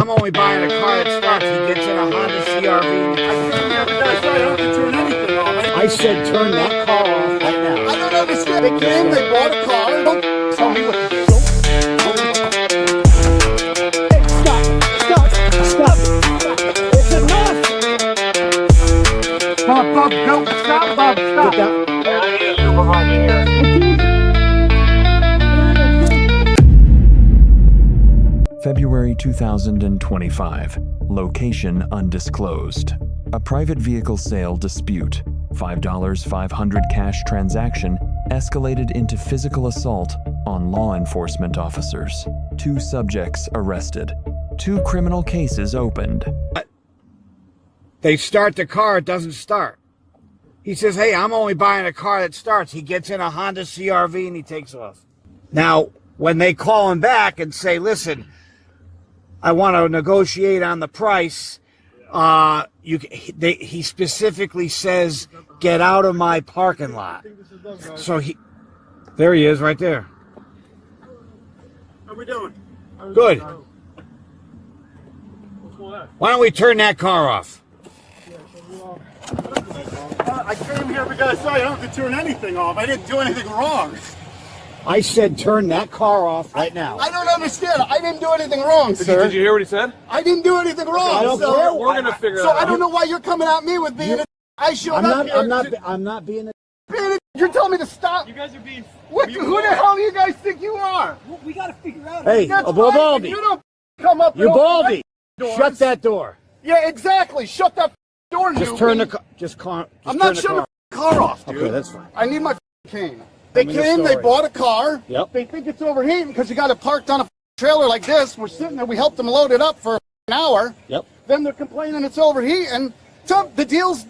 I'm only buying a car that starts. He gets in a Honda CRV. I said turn that car off right now. I don't understand. They came, they bought a car. Don't tell me what to do. Hey, stop. It's enough. Bob, go. Stop, Bob, stop. Get down. I need a supervisor here. February 2025. Location undisclosed. A private vehicle sale dispute. $500 cash transaction escalated into physical assault on law enforcement officers. 2 subjects arrested. 2 criminal cases opened. They start the car, it doesn't start. He says, hey, I'm only buying a car that starts. He gets in a Honda CRV and he takes off. Now, when they call him back and say, listen, I want to negotiate on the price, he specifically says, get out of my parking lot. So there he is right there. How we doing? Good. Why don't we turn that car off? I came here because I don't have to turn anything off. I didn't do anything wrong. I said turn that car off right now. I don't understand. I didn't do anything wrong, sir. Did you hear what he said? I didn't do anything wrong. I don't care. We're gonna figure it So out. I don't know why you're coming at me with being a. I showed up here. I'm not being a. You're telling me to stop. You guys are being. Who the hell do you guys think you are? We got to figure out. Hey, That's right. Baldy. You don't come up. You and open Baldy. doors. Shut that door. Yeah, exactly. Shut that door. Just you. turn the car. I'm not shutting the car off, dude. Okay, that's fine. I need my cane. They Tell me the came, they story. bought a car. Yep. They think it's overheating because you got it parked on a trailer like this. We're sitting there. We helped them load it up for an hour. Yep. Then they're complaining it's overheating. So the deal's,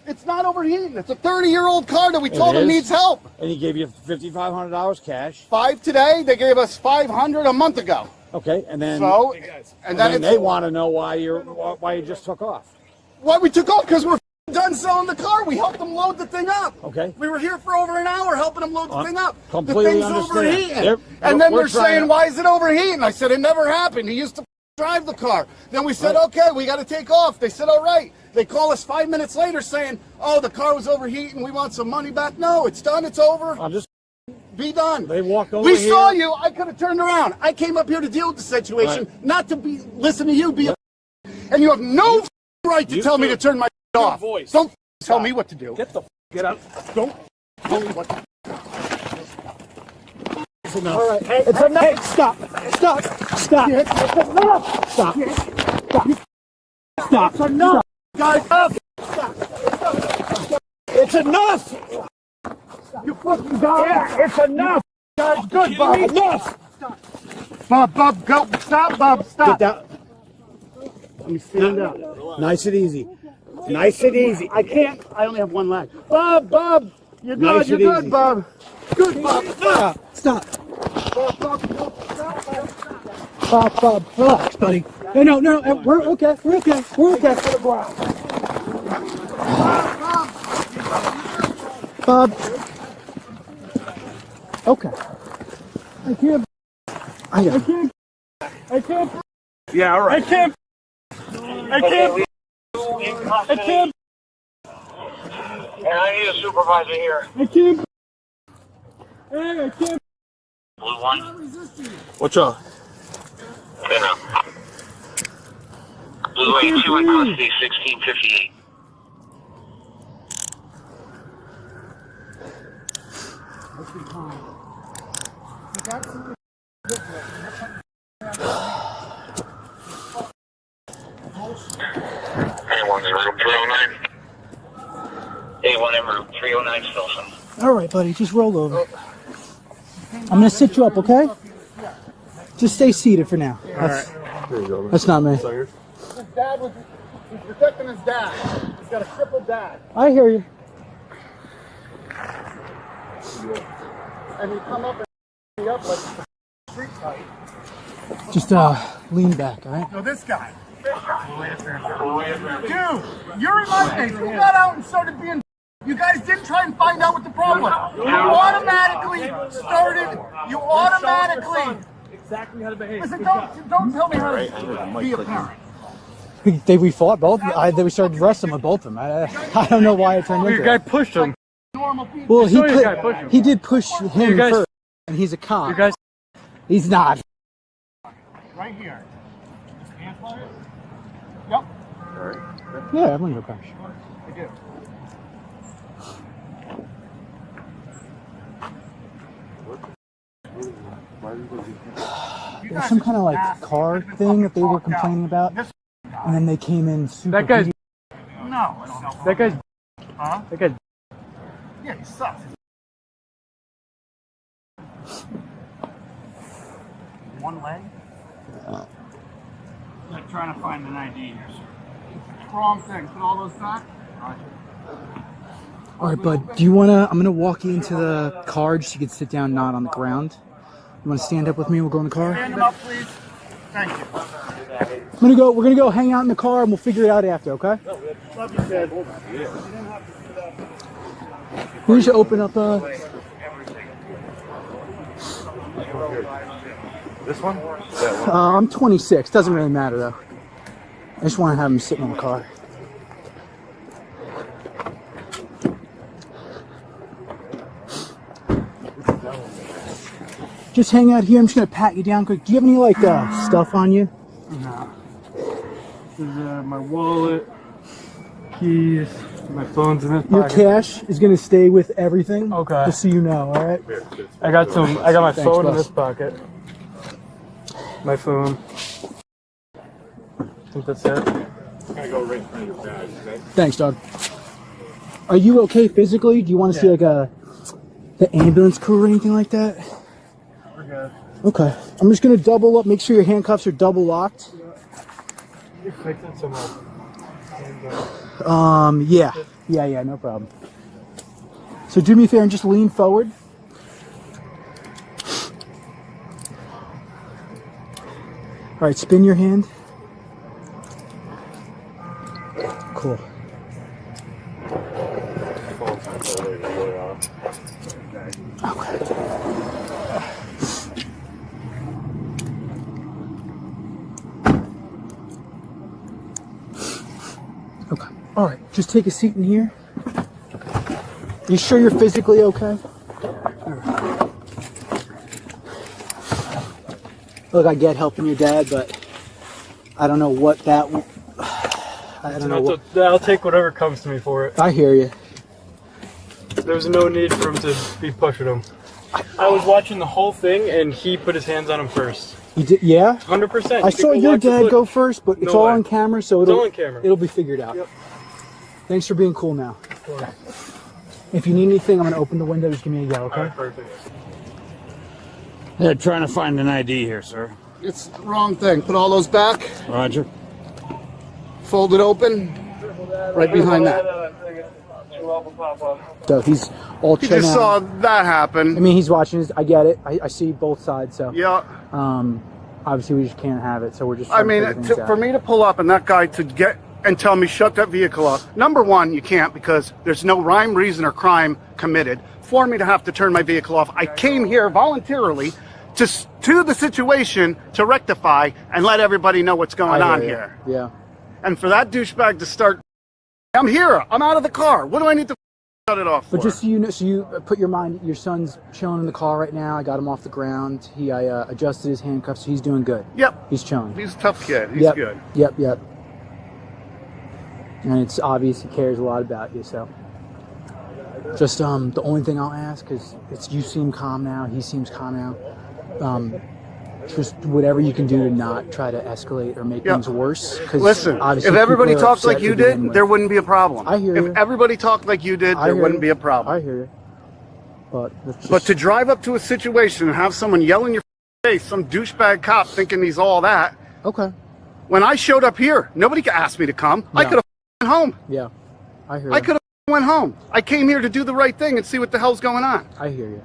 it's not overheating. It's a 30-year-old car that we told them needs help. And he gave you $5,500 cash. 5 today. They gave us 500 a month ago. Okay, and then So, and then they want to know why you just took off. Why we took off? Because we're done selling the car. We helped them load the thing up. Okay. We were here for over an hour helping them load the thing up. Completely the thing's understand. overheating. And then they're saying, why is it overheating? I said, it never happened. He used to drive the car. Then we said, okay, we got to take off. They said, all right. They call us 5 minutes later saying, oh, the car was overheating. We want some money back. No, it's done. It's over. I'm just. Be done. They walked over We here. saw you. I could have turned around. I came up here to deal with the situation, not to listen to you be a and you have no right to tell me to turn my off. Voice. Don't tell me what to do. Get out. Don't tell me what to do. It's enough. All right. It's enough. Hey, stop. It's enough. Stop. It's enough. Guys, It's enough. you fucking guys. Yeah, it's enough. Guys, good, Bob. Enough. Bob, go. Stop, Bob. Get Stop. down. Let me stand up. Nice and easy. Nice and easy. I can't. I only have one leg. Bob. You're good. Nice You're and good, easy. Bob. Good, Bob. Stop. Bob. Bob, relax, buddy. No. We're okay. We're okay. Bob. Okay. I can't. Yeah, all right. I can't. And I need a supervisor here. I can't. Blue one. What's up? Dinner. Blue 82 in custody, 1658. Anyone in room 309? A1 in room 309 Stilson. All right, buddy. Just roll over. I'm gonna sit you up, okay? Just stay seated for now. That's not me. His dad he's protecting his dad. He's got a crippled dad. I hear you. And he come up and me up like street fight. Just lean back, all right? No, this guy. Dude, you're in my face. Who got out and started being... You guys didn't try and find out what the problem was. You automatically started... You automatically... exactly how to behave. Listen, don't tell me how to be a parent. We fought both. Then we started wrestling with both of them. I don't know why it turned into Your guy pushed him. Normal people. Well, Push he did push him guys, first, and he's a cop. You guys. He's not. Right here. Just hand fly it? Yep. Yeah, I'm gonna go crash. I do. There's some kind of like car thing that they were complaining about, and then they came in super. That guy's. No. That guy's. Huh? That guy's. Yeah, he sucks. One leg? Like trying to find an ID here, sir. Wrong thing. Put all those back. All right, bud. Do you wanna? I'm gonna walk you into the car just so you can sit down, not on the ground. You wanna stand up with me? We'll go in the car. Stand him up, please. Thank you. We're gonna go hang out in the car, and we'll figure it out after. Okay? Love you, Ted. We should open up. This one? I'm 26. Doesn't really matter though. I just want to have him sitting in the car. Just hang out here. I'm just gonna pat you down quick. Do you have any like stuff on you? No. This is my wallet, keys, my phone's in this Your pocket. cash is gonna stay with everything. Okay. Just so you know. All right. I got my Thanks, phone in boss. this pocket. My phone. I think that's it. Thanks, dog. Are you okay physically? Do you want to see like the ambulance crew or anything like that? We're good. Okay. I'm just gonna double up. Make sure your handcuffs are double locked. You're fixing some Yeah, no problem. So do me a favor and just lean forward. All right, spin your hand. Cool. Okay. All right, just take a seat in here. You sure you're physically okay? All right. Look, I get helping your dad, but I don't know what that. I don't know. What, I'll take whatever comes to me for it. I hear you. There's no need for him to be pushing him. I was watching the whole thing, and he put his hands on him first. You did, yeah. 100%. I saw your dad go first, but it's all on camera, so all on camera. it'll be figured out. Yep. Thanks for being cool now. If you need anything, I'm gonna open the window. Just give me a yell, okay? All right, perfect. They're trying to find an ID here, sir. It's the wrong thing. Put all those back. Roger. Fold it open. Right behind that. So he's all You chilling just out. saw that happen. I mean, he's watching his. I get it. I see both sides. So Yeah. obviously we just can't have it. So we're just. I trying to mean, figure things out. for me to pull up and that guy to get and tell me shut that vehicle up. Number one, you can't because there's no rhyme, reason, or crime committed for me to have to turn my vehicle off. I came here voluntarily to the situation to rectify and let everybody know what's going on here. Yeah. And for that douchebag to start, I'm here. I'm out of the car. What do I need to shut it off for? But just so you know, so you put your mind. Your son's chilling in the car right now. I got him off the ground. I adjusted his handcuffs. So he's doing good. Yep. He's chilling. He's a tough kid. He's Yep. good. Yep. And it's obvious he cares a lot about you. So, just the only thing I'll ask is, you seem calm now. He seems calm now. Just whatever you can do to not try to escalate or make things worse. 'Cause Listen, obviously if everybody people are talked like upset you to begin did, with. there wouldn't be a problem. I hear you. If everybody talked like you did, I there hear wouldn't you. be a problem. I hear you. But let's But just- to drive up to a situation and have someone yell in your face, some douchebag cop thinking he's all that. okay. When I showed up here, nobody asked me to come. I No. could have went home. Yeah, I hear you. I could have went home. I came here to do the right thing and see what the hell's going on. I hear you.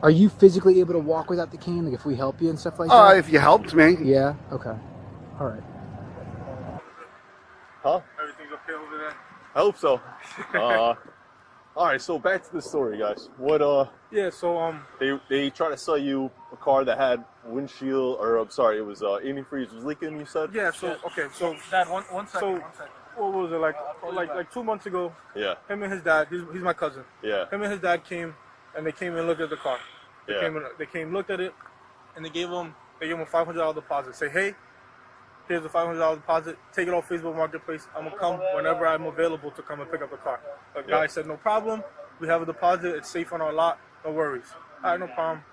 Are you physically able to walk without the cane? Like if we help you and stuff like that? If you helped me. Yeah. Okay. All right. Huh? Everything's okay over there? I hope so. All right, so back to the story, guys. What Yeah, so they try to sell you a car that had windshield, or I'm sorry, it was antifreeze was leaking. You said? Yeah. So okay. So Dad, one second. So- One second. what was it like 2 months ago? Yeah. Him and his dad. He's my cousin. Yeah. Him and his dad came, and they came and looked at the car. They came, looked at it, and they gave him a $500 deposit. Say, hey, here's a $500 deposit. Take it off Facebook Marketplace. I'm gonna come whenever I'm available to come and pick up the car. The guy said, no problem. We have a deposit. It's safe on our lot. No worries. All right, no problem.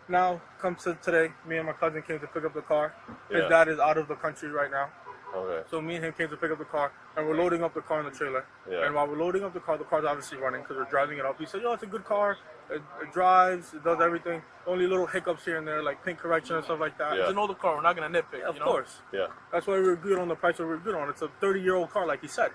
Now, come to today. Me and my cousin came to pick up the car. His dad is out of the country right now. Okay. So me and him came to pick up the car, and we're loading up the car in the trailer. Yeah. And while we're loading up the car's obviously running because we're driving it up. He said, yo, it's a good car. It drives. It does everything. Only little hiccups here and there, like paint correction and stuff like that. Yeah. It's an older car. We're not gonna nitpick. Yeah, of you know? course. Yeah. That's why we were good on the price that we were good on. It's a 30-year-old car, like he said.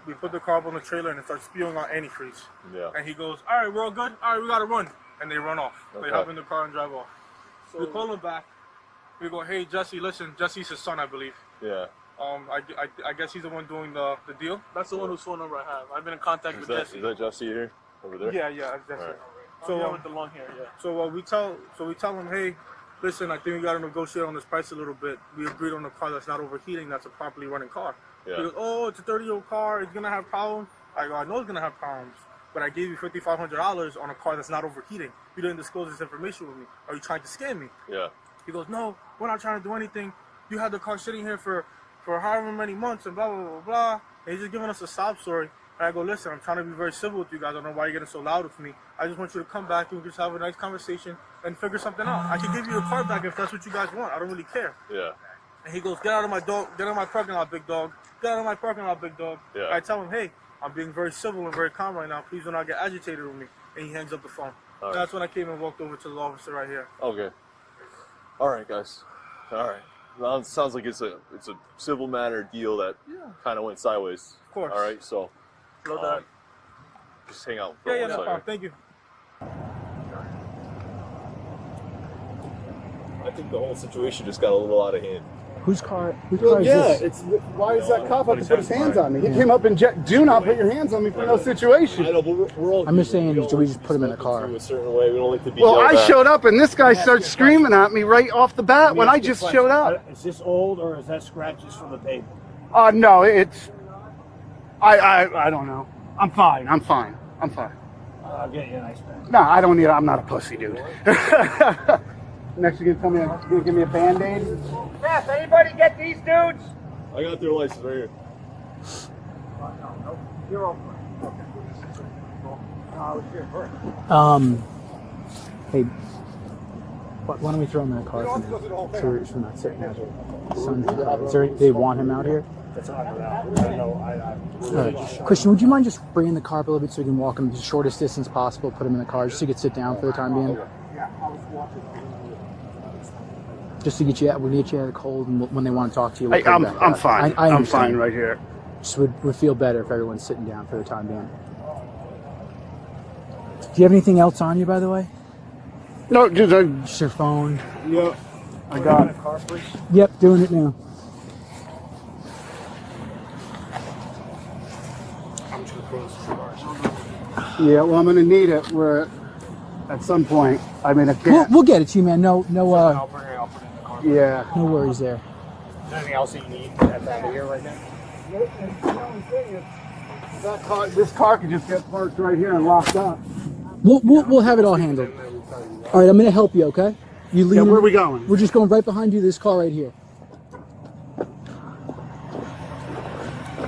We put the car up on the trailer, and it starts spewing out antifreeze. Yeah. And he goes, all right, we're all good. All right, we got to run. And they run off. Okay. They hop in the car and drive off. So we call him back. We go, hey, Jesse, listen. Jesse's his son, I believe. Yeah. I guess he's the one doing the deal. That's the one whose phone number I have. I've been in contact with Jesse. Is that Jesse here? Over there? Yeah, that's All it. right. So with the long hair, yeah. So we tell him, hey, listen, I think we got to negotiate on this price a little bit. We agreed on a car that's not overheating, that's a properly running car. Yeah. He goes, oh, it's a 30-year-old car. It's gonna have problems. I go, I know it's gonna have problems, but I gave you $5,500 on a car that's not overheating. You didn't disclose this information with me. Are you trying to scam me? Yeah. He goes, no, we're not trying to do anything. You had the car sitting here for however many months and blah, blah, blah, blah. And he's just giving us a sob story. And I go, listen, I'm trying to be very civil with you guys. I don't know why you're getting so loud with me. I just want you to come back and we just have a nice conversation and figure something out. I can give you the car back if that's what you guys want. I don't really care. Yeah. And he goes, get out of my parking lot, big dog. Get out of my parking lot, big dog. Yeah. I tell him, hey, I'm being very civil and very calm right now. Please do not get agitated with me. And he hangs up the phone. All right. That's when I came and walked over to the officer right here. Okay. All right, guys. All right. Well, it sounds like it's a civil matter deal that kind of went sideways. Of course. All right, so Slow down. just hang out for Yeah, one no second. problem. Thank you. I think the whole situation just got a little out of hand. Whose car is Yeah, this? why is that cop have to put his hands on me? He came up and do not put your hands on me for no situation. I know, but we're all. I'm just saying, we don't do we like just to put him in be the car? spoken to a certain way. We don't like to be. Well, yelled I at. showed up and this guy starts screaming at me right off the bat when I just showed up. Is this old or is that scratches from the pavement? No, it's. I don't know. I'm fine. I'll get you a nice bag. No, I don't need. I'm not a pussy, dude. Next, you're gonna tell me you're gonna give me a Band-Aid? Beth, anybody get these dudes? I got their license right here. You're over. Hey, why don't we throw him in the car for now? So we're not sitting out here. They want him out here? That's on the ground. I know. All right. Christian, would you mind just bringing the car up a little bit so we can walk him the shortest distance possible, put him in the car, just so he could sit down for the time being? Just to get you out, we get you out of the cold, and when they want to talk to you, we'll I'm come back. fine. I I'm fine understand. right here. Just would feel better if everyone's sitting down for the time being. Do you have anything else on you, by the way? No, just Just your phone? yeah, I got it. Yep, doing it now. Yeah, well, I'm gonna need it. At some point. I mean, I can't. We'll get it to you, man. No, I'll put it in the car. Yeah. no worries there. Is there anything else that you need that's out of here right now? This car could just get parked right here and locked up. We'll have it all handled. All right, I'm gonna help you. Okay? You lead. Yeah, where are we going? We're just going right behind you. This car right here.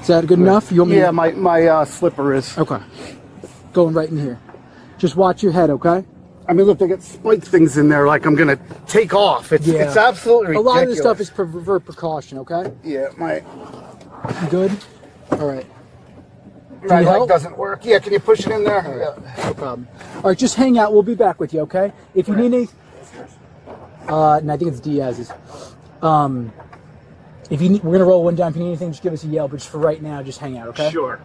Is that good enough? You want me Yeah, to- my slipper is. Okay. Going right in here. Just watch your head, okay? I mean, look, they got spike things in there like I'm gonna take off. It's absolutely ridiculous. A lot of this stuff is for precaution, okay? Yeah, my You good? All right. right help? leg doesn't work. Yeah, can you push it in there? Yeah. No problem. All right, just hang out. We'll be back with you, okay? If you need any, and I think it's Diaz's. If you need, we're gonna roll one down. If you need anything, just give us a yell. But just for right now, just hang out, okay? Sure.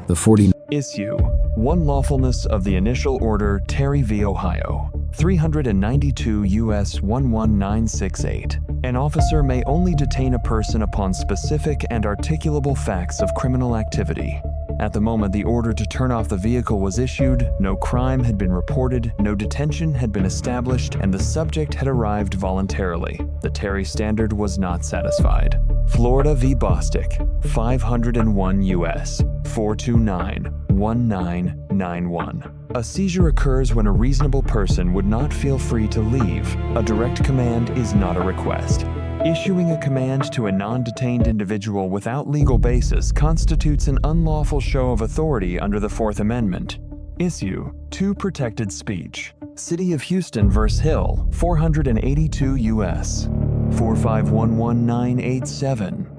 The 40 issue. One lawfulness of the initial order Terry v. Ohio. 392 U.S. 11968. An officer may only detain a person upon specific and articulable facts of criminal activity. At the moment the order to turn off the vehicle was issued, no crime had been reported, no detention had been established, and the subject had arrived voluntarily. The Terry standard was not satisfied. Florida v. Bostick, 501 U.S. 429-1991. A seizure occurs when a reasonable person would not feel free to leave. A direct command is not a request. Issuing a command to a non-detained individual without legal basis constitutes an unlawful show of authority under the Fourth Amendment. Issue 2 Protected Speech. City of Houston v. Hill, 482 U.S. 4511987.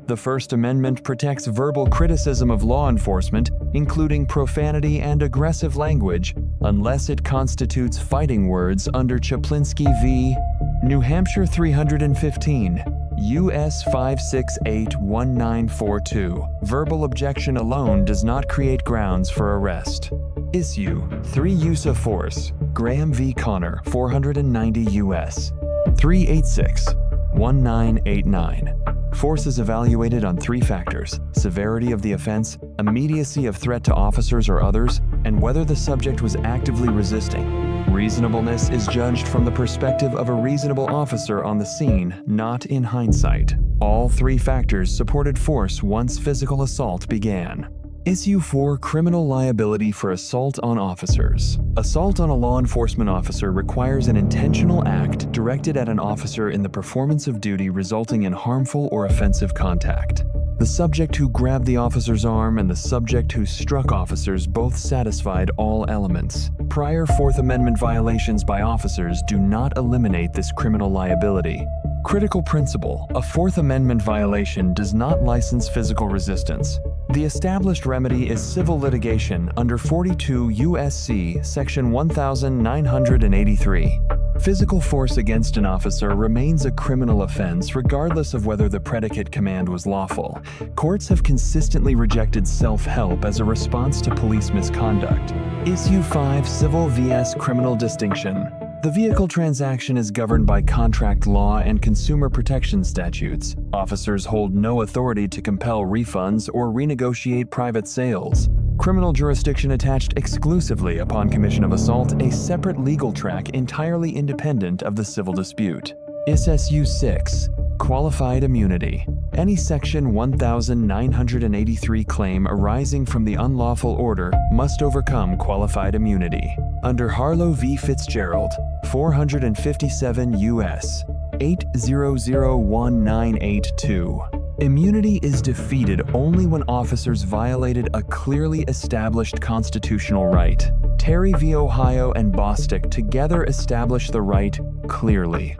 The First Amendment protects verbal criticism of law enforcement, including profanity and aggressive language, unless it constitutes fighting words under Chaplinsky v. New Hampshire 315, U.S. 5681942. Verbal objection alone does not create grounds for arrest. Issue 3 Use of Force. Graham v. Connor, 490 U.S. 386-1989. Force is evaluated on 3 factors: severity of the offense, immediacy of threat to officers or others, and whether the subject was actively resisting. Reasonableness is judged from the perspective of a reasonable officer on the scene, not in hindsight. All 3 factors supported force once physical assault began. Issue 4 Criminal liability for assault on officers. Assault on a law enforcement officer requires an intentional act directed at an officer in the performance of duty resulting in harmful or offensive contact. The subject who grabbed the officer's arm and the subject who struck officers both satisfied all elements. Prior Fourth Amendment violations by officers do not eliminate this criminal liability. Critical principle: a Fourth Amendment violation does not license physical resistance. The established remedy is civil litigation under 42 U.S.C. Section 1983. Physical force against an officer remains a criminal offense regardless of whether the predicate command was lawful. Courts have consistently rejected self-help as a response to police misconduct. Issue 5 Civil vs. Criminal distinction. The vehicle transaction is governed by contract law and consumer protection statutes. Officers hold no authority to compel refunds or renegotiate private sales. Criminal jurisdiction attached exclusively upon commission of assault, a separate legal track entirely independent of the civil dispute. SSU 6. Qualified immunity. Any Section 1983 claim arising from the unlawful order must overcome qualified immunity. Under Harlow v. Fitzgerald, 457 U.S. 8001982. Immunity is defeated only when officers violated a clearly established constitutional right. Terry v. Ohio and Bostick together establish the right clearly.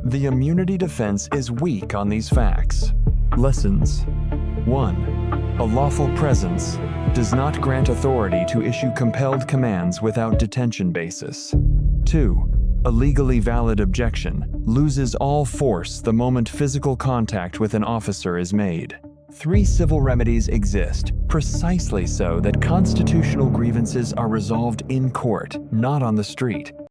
The immunity defense is weak on these facts. Lessons. 1. A lawful presence does not grant authority to issue compelled commands without detention basis. 2. A legally valid objection loses all force the moment physical contact with an officer is made. 3 civil remedies exist, precisely so that constitutional grievances are resolved in court, not on the street.